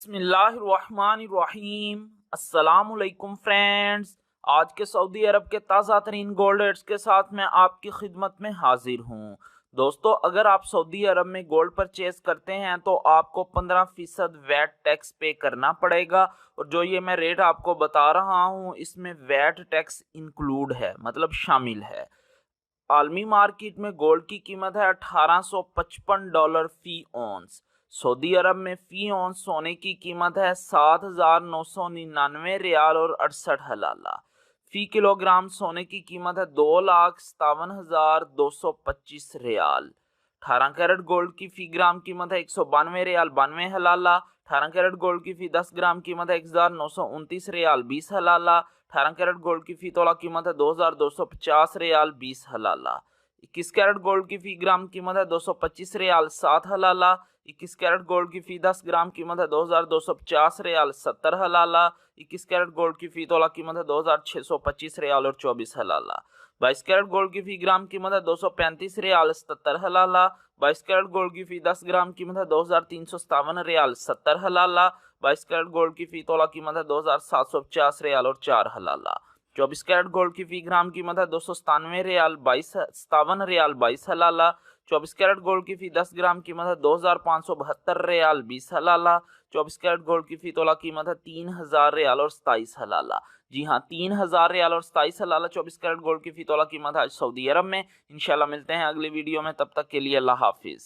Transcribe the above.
बिस्मिल्लाहिर्रहमानिर्रहीम। अस्सलामुअलैकुम फ्रेंड्स। आज के सऊदी अरब के ताज़ा तरीन गोल्ड रेट्स के साथ मैं आपकी खिदमत में हाजिर हूँ। दोस्तों, अगर आप सऊदी अरब में गोल्ड परचेज करते हैं तो आपको 15% वैट टैक्स पे करना पड़ेगा। और जो ये मैं रेट आपको बता रहा हूँ इसमें वैट टैक्स इंक्लूड है, मतलब शामिल है। आलमी मार्केट में गोल्ड की कीमत है $1855 फी औंस। सऊदी अरब में फी औंस सोने की कीमत है 7,999 रियाल और 68 हलाला। फी किलोग्राम सोने की कीमत है 2,57,225 रियाल। 18 कैरेट गोल्ड की फी ग्राम कीमत है 192 रियाल 92 हलाला। 18 कैरेट गोल्ड की फी 10 ग्राम कीमत है 1,929 रियाल 20 हलाला। 18 कैरेट गोल्ड की फी तोला कीमत है 2,250 रियाल 20 हलाला। 21 कैरेट गोल्ड की फी ग्राम कीमत है 225 रियाल 7 हलाला। 21 कैरेट गोल्ड की फी 10 ग्राम कीमत है 2,250 रियाल 70 हलाला। 21 कैरेट गोल्ड की फी तोला कीमत है 2,625 रियाल और 24 हलाला। 22 कैरेट गोल्ड की फी ग्राम कीमत है 235 रियाल 77 हलाला। 22 कैरेट गोल्ड की फी 10 ग्राम कीमत है 2,357 रियाल 70 हलाला। 22 कैरेट गोल्ड की फी तोला कीमत है 2,750 रियाल और 4 हलाला। 24 कैरेट गोल्ड की फी ग्राम कीमत है 297 रियाल 22 हलाला। 24 कैरेट गोल्ड की फी 10 ग्राम कीमत है 2,572 रियाल 20 हलाला। 24 कैरेट गोल्ड की फी तोला कीमत है 3,000 रियाल और 27 हलाला। जी हाँ, 3,000 रियाल और 27 हलाला 24 कैरेट गोल्ड की फी तोला कीमत है आज सऊदी अरब में। इंशाल्लाह मिलते हैं अगली वीडियो में, तब तक के लिए अल्लाह हाफिज।